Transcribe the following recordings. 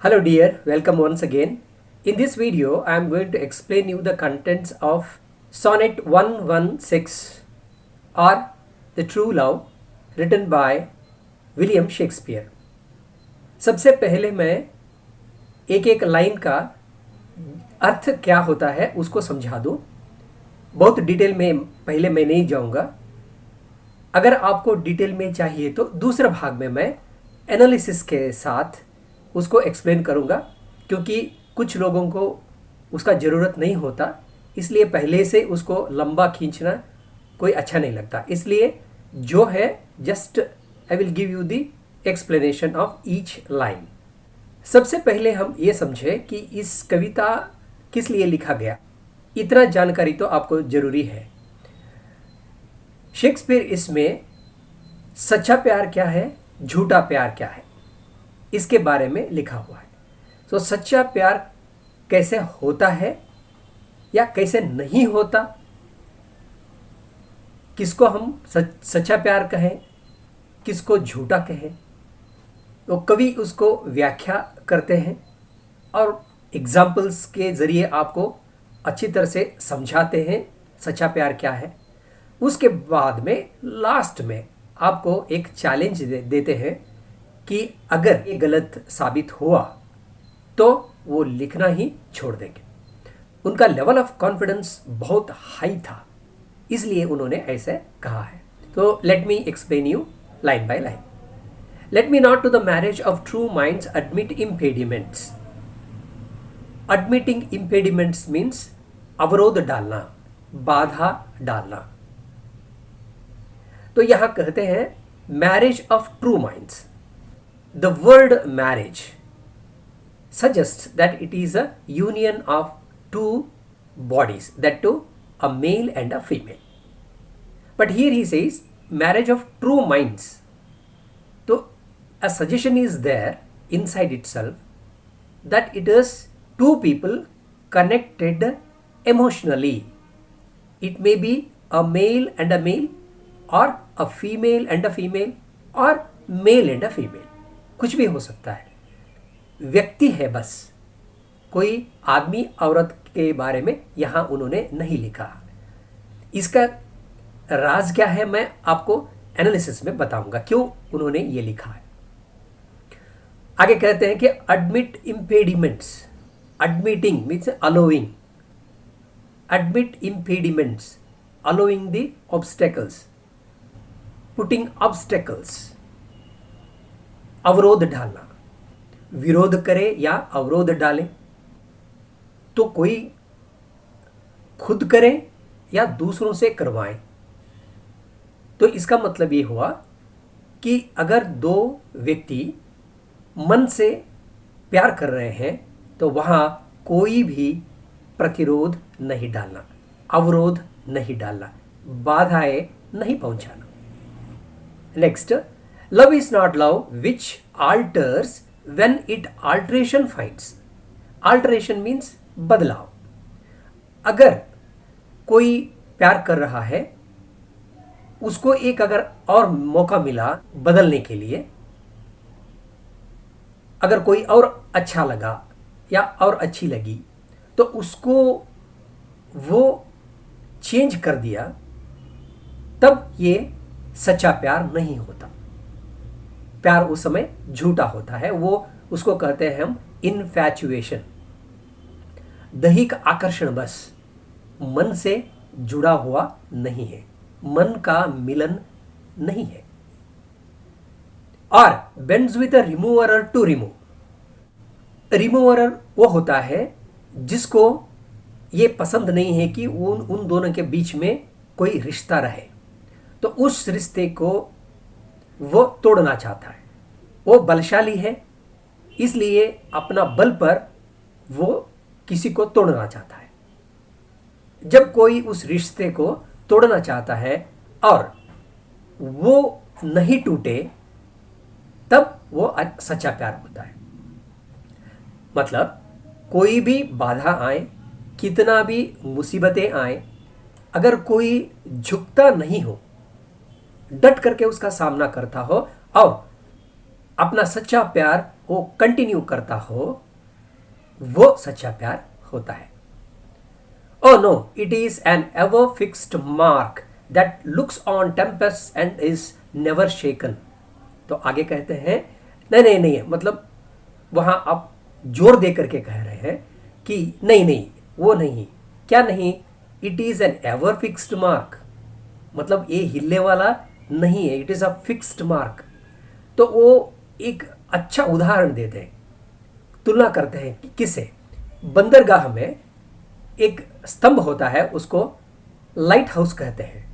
Hello dear, welcome once again. In this video, I am going to explain you the contents of Sonnet 116 or The True Love written by William Shakespeare. सबसे पहले मैं एक एक line का अर्थ क्या होता है उसको समझा दूं। बहुत डिटेल में पहले मैं नहीं जाऊंगा। अगर आपको डिटेल में चाहिए तो दूसरे भाग में मैं एनालिसिस के साथ उसको एक्सप्लेन करूंगा, क्योंकि कुछ लोगों को उसका ज़रूरत नहीं होता, इसलिए पहले से उसको लंबा खींचना कोई अच्छा नहीं लगता। इसलिए जो है just I will give you the explanation of each line. सबसे पहले हम ये समझें कि इस कविता किस लिए लिखा गया। इतना जानकारी तो आपको ज़रूरी है। शेक्सपियर इसमें सच्चा प्यार क्या है, झूठा प्यार क्या है, इसके बारे में लिखा हुआ है। तो सच्चा प्यार कैसे होता है या कैसे नहीं होता, किसको हम सच्चा प्यार कहें, किसको झूठा कहें, तो कवि उसको व्याख्या करते हैं और एग्जाम्पल्स के ज़रिए आपको अच्छी तरह से समझाते हैं सच्चा प्यार क्या है। उसके बाद में लास्ट में आपको एक चैलेंज देते हैं कि अगर ये गलत साबित हुआ तो वो लिखना ही छोड़ देंगे। उनका लेवल ऑफ कॉन्फिडेंस बहुत हाई था, इसलिए उन्होंने ऐसे कहा है। तो let me explain you line by line. Let me not to the marriage of true minds admit impediments. Admitting impediments means अवरोध डालना, बाधा डालना। तो यहां कहते हैं marriage of true minds. The word marriage suggests that it is a union of two bodies, that too a male and a female. But here he says marriage of true minds. So a suggestion is there inside itself that it is two people connected emotionally. It may be a male and a male, or a female and a female, or male and a female. कुछ भी हो सकता है, व्यक्ति है बस, कोई आदमी औरत के बारे में यहां उन्होंने नहीं लिखा। इसका राज क्या है मैं आपको एनालिसिस में बताऊंगा क्यों उन्होंने ये लिखा है। आगे कहते हैं कि admit impediments. Admitting means allowing, admit impediments allowing the obstacles, putting obstacles, अवरोध डालना, विरोध करे या अवरोध डाले, तो कोई खुद करे या दूसरों से करवाएं। तो इसका मतलब ये हुआ कि अगर दो व्यक्ति मन से प्यार कर रहे हैं तो वहां कोई भी प्रतिरोध नहीं डालना, अवरोध नहीं डालना, बाधाएं नहीं पहुंचाना। Next, love is not love which alters when it alteration finds. Alteration means बदलाव। अगर कोई प्यार कर रहा है, उसको एक अगर और मौका मिला बदलने के लिए, अगर कोई और अच्छा लगा या और अच्छी लगी तो उसको वो चेंज कर दिया, तब ये सच्चा प्यार नहीं होता। प्यार उस समय झूठा होता है, वो उसको कहते हैं हम इनफैचुएशन, दैहिक आकर्षण, बस मन से जुड़ा हुआ नहीं है, मन का मिलन नहीं है। और bends with a remover to remove. Remover वो होता है जिसको ये पसंद नहीं है कि उन दोनों के बीच में कोई रिश्ता रहे, तो उस रिश्ते को वो तोड़ना चाहता है। वो बलशाली है, इसलिए अपना बल पर वो किसी को तोड़ना चाहता है। जब कोई उस रिश्ते को तोड़ना चाहता है और वो नहीं टूटे, तब वो सच्चा प्यार होता है। मतलब कोई भी बाधा आए, कितना भी मुसीबतें आए, अगर कोई झुकता नहीं हो, डट करके उसका सामना करता हो और अपना सच्चा प्यार वो कंटिन्यू करता हो, वो सच्चा प्यार होता है। Oh no, it is an ever fixed mark that looks on tempest and is never shaken. तो आगे कहते हैं नहीं नहीं नहीं, मतलब वहां आप जोर दे करके कह रहे हैं कि नहीं नहीं वो नहीं, क्या नहीं, it is an ever fixed mark, मतलब ये हिलने वाला नहीं है, it is a fixed mark. तो वो एक अच्छा उदाहरण देते हैं, तुलना करते हैं कि किसे, बंदरगाह में एक स्तंभ होता है, उसको लाइट हाउस कहते हैं।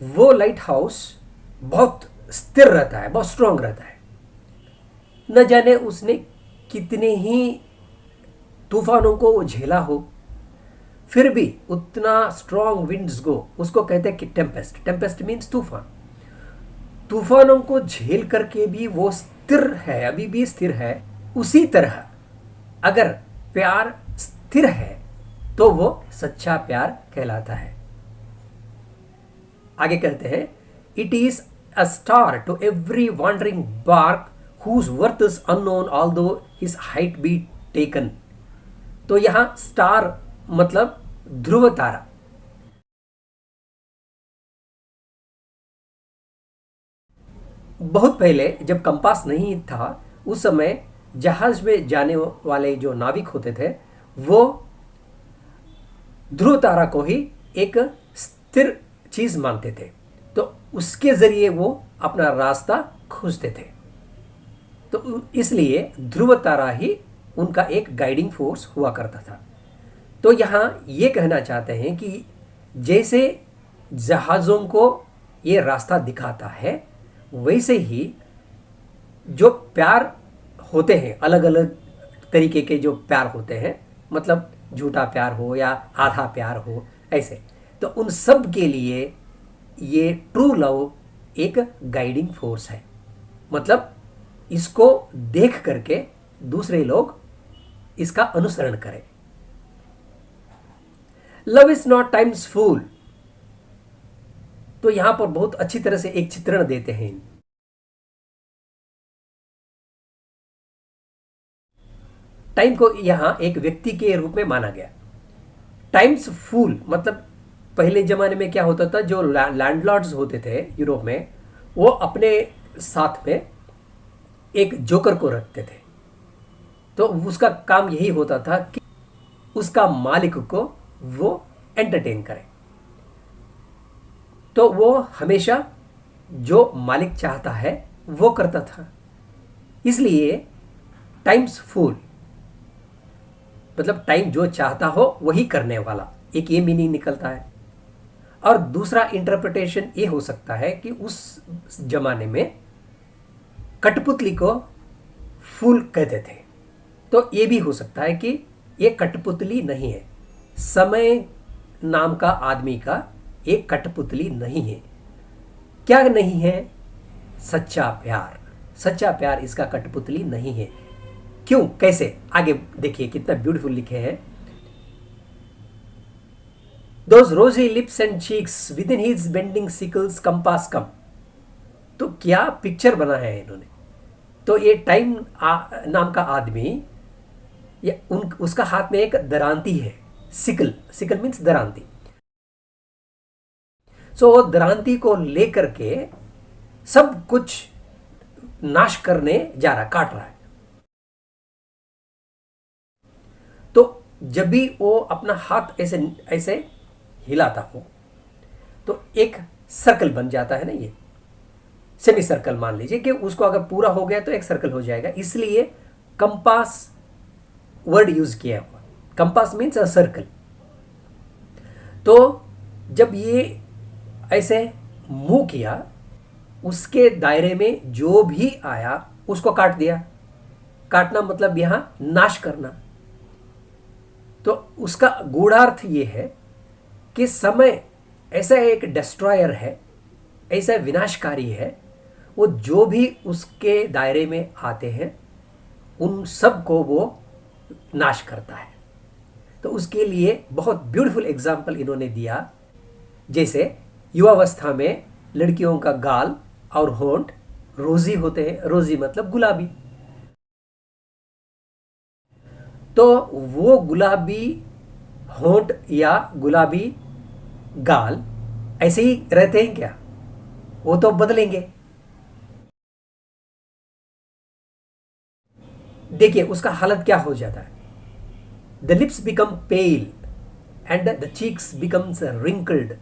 वो लाइट हाउस बहुत स्थिर रहता है, बहुत स्ट्रांग रहता है। न जाने उसने कितने ही तूफानों को झेला हो, फिर भी उतना स्ट्रांग विंड्स को, उसको कहते हैं कि टेम्पेस्ट, टेम्पेस्ट मीन्स तूफान, तूफानों को झेल करके भी वो स्थिर है, अभी भी स्थिर है। उसी तरह अगर प्यार स्थिर है तो वो सच्चा प्यार कहलाता है। आगे कहते हैं, it is a star to every wandering bark whose worth is unknown although his height be taken. तो यहां स्टार मतलब ध्रुव तारा। बहुत पहले जब कंपास नहीं था, उस समय जहाज में जाने वाले जो नाविक होते थे वो ध्रुव तारा को ही एक स्थिर चीज मानते थे, तो उसके जरिए वो अपना रास्ता खोजते थे। तो इसलिए ध्रुव तारा ही उनका एक गाइडिंग फोर्स हुआ करता था। तो यहाँ ये कहना चाहते हैं कि जैसे जहाज़ों को ये रास्ता दिखाता है, वैसे ही जो प्यार होते हैं, अलग अलग तरीके के जो प्यार होते हैं, मतलब झूठा प्यार हो या आधा प्यार हो, ऐसे, तो उन सब के लिए ये ट्रू लव एक गाइडिंग फोर्स है। मतलब इसको देख करके दूसरे लोग इसका अनुसरण करें। लव इज नॉट टाइम्स फूल, तो यहां पर बहुत अच्छी तरह से एक चित्रण देते हैं। टाइम को यहां एक व्यक्ति के रूप में माना गया। टाइम्स फूल मतलब पहले जमाने में क्या होता था, जो लैंडलॉर्ड्स होते थे यूरोप में, वो अपने साथ में एक जोकर को रखते थे। तो उसका काम यही होता था कि उसका मालिक को वो एंटरटेन करे। तो वो हमेशा जो मालिक चाहता है वो करता था। इसलिए टाइम्स फूल मतलब टाइम जो चाहता हो वही करने वाला, एक ये मीनिंग निकलता है। और दूसरा इंटरप्रिटेशन ये हो सकता है कि उस जमाने में कठपुतली को फूल कहते थे, तो ये भी हो सकता है कि ये कठपुतली नहीं है, समय नाम का आदमी का एक कठपुतली नहीं है। क्या नहीं है? सच्चा प्यार। सच्चा प्यार इसका कठपुतली नहीं है। क्यों, कैसे, आगे देखिए कितना ब्यूटीफुल लिखे हैं। Those rosy lips and cheeks within his bending sickles compass come। तो क्या पिक्चर बना है इन्होंने। तो ये टाइम नाम का आदमी, ये उसका हाथ में एक दरांती है, सिकल, सिकल मीन्स दरांती। सो वो दरांती को लेकर के सब कुछ नाश करने जा रहा, काट रहा है। तो जब भी वो अपना हाथ ऐसे ऐसे हिलाता हो तो एक सर्कल बन जाता है ना, ये सेमी सर्कल मान लीजिए कि उसको अगर पूरा हो गया तो एक सर्कल हो जाएगा। इसलिए कंपास वर्ड यूज किया हुआ। Compass means a circle. तो जब ये ऐसे मूव किया, उसके दायरे में जो भी आया उसको काट दिया। काटना मतलब यहां नाश करना। तो उसका गूढ़ार्थ ये है कि समय ऐसा एक डिस्ट्रॉयर है, ऐसा विनाशकारी है, वो जो भी उसके दायरे में आते हैं उन सब को वो नाश करता है। तो उसके लिए बहुत ब्यूटीफुल एग्जाम्पल इन्होंने दिया। जैसे युवावस्था में लड़कियों का गाल और होंठ रोजी होते हैं, रोजी मतलब गुलाबी। तो वो गुलाबी होंठ या गुलाबी गाल ऐसे ही रहते हैं क्या? वो तो बदलेंगे। देखिए उसका हालत क्या हो जाता है। The lips become pale and the cheeks becomes wrinkled,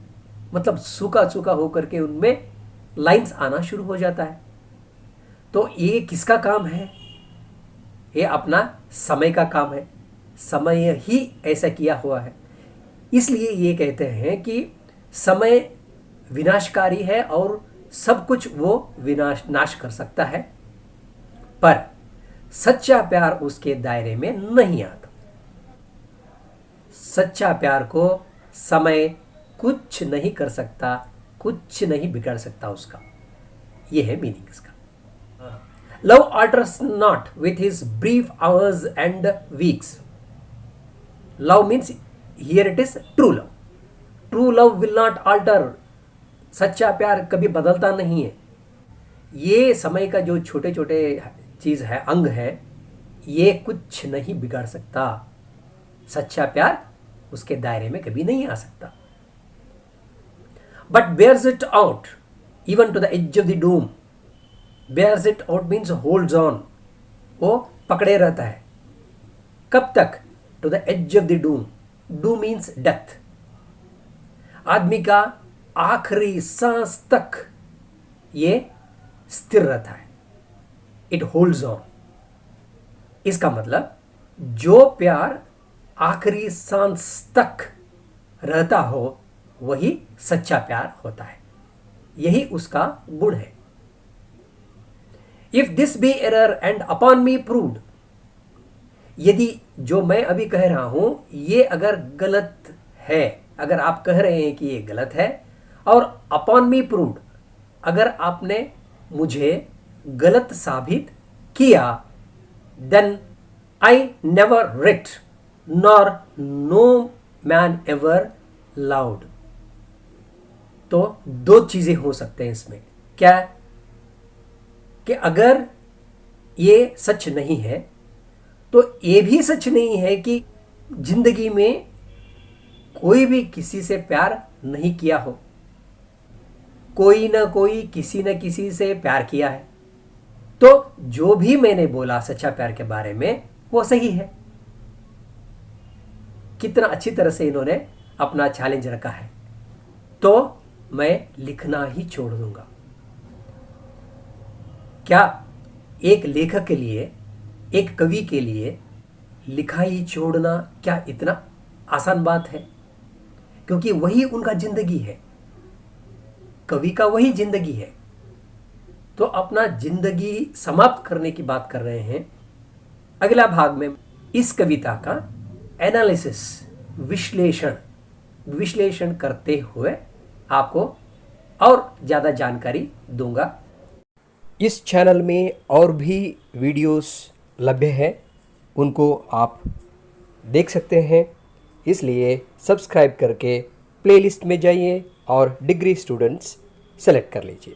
मतलब सूखा सूखा होकर के उनमें लाइंस आना शुरू हो जाता है। तो ये किसका काम है? ये अपना समय का काम है। समय ही ऐसा किया हुआ है। इसलिए ये कहते हैं कि समय विनाशकारी है और सब कुछ वो नाश कर सकता है, पर सच्चा प्यार उसके दायरे में नहीं आता। सच्चा प्यार को समय कुछ नहीं कर सकता, कुछ नहीं बिगाड़ सकता उसका। ये है मीनिंग इसका। Love alters not with his brief hours and weeks. Love means here it is true love. True love will not alter. सच्चा प्यार कभी बदलता नहीं है। ये समय का जो छोटे छोटे चीज है, अंग है, ये कुछ नहीं बिगाड़ सकता। सच्चा प्यार उसके दायरे में कभी नहीं आ सकता। But bears it out even to the edge of the doom. bears it out means holds on. वो पकड़े रहता है। कब तक? To the edge of the doom. Doom means death. आदमी का आखिरी सांस तक ये स्थिर रहता है। It holds on. इसका मतलब जो प्यार आखिरी सांस तक रहता हो वही सच्चा प्यार होता है। यही उसका गुण है। If this be error and upon me proved, यदि जो मैं अभी कह रहा हूं ये अगर गलत है, अगर आप कह रहे हैं कि ये गलत है और अपॉन मी प्रूव्ड, अगर आपने मुझे गलत साबित किया, then I never writ nor no man ever loved. तो दो चीजें हो सकते हैं इसमें। क्या? कि अगर ये सच नहीं है तो ये भी सच नहीं है कि जिंदगी में कोई भी किसी से प्यार नहीं किया हो। कोई ना कोई किसी न किसी से प्यार किया है। तो जो भी मैंने बोला सच्चा प्यार के बारे में वो सही है। कितना अच्छी तरह से इन्होंने अपना चैलेंज रखा है। तो मैं लिखना ही छोड़ दूंगा। क्या एक लेखक के लिए, एक कवि के लिए लिखाई छोड़ना क्या इतना आसान बात है? क्योंकि वही उनका जिंदगी है। कवि का वही जिंदगी है। तो अपना जिंदगी समाप्त करने की बात कर रहे हैं। अगला भाग में इस कविता का एनालिसिस, विश्लेषण करते हुए आपको और ज़्यादा जानकारी दूंगा। इस चैनल में और भी वीडियोस लभ्य हैं, उनको आप देख सकते हैं। इसलिए सब्सक्राइब करके प्लेलिस्ट में जाइए और डिग्री स्टूडेंट्स सेलेक्ट कर लीजिए।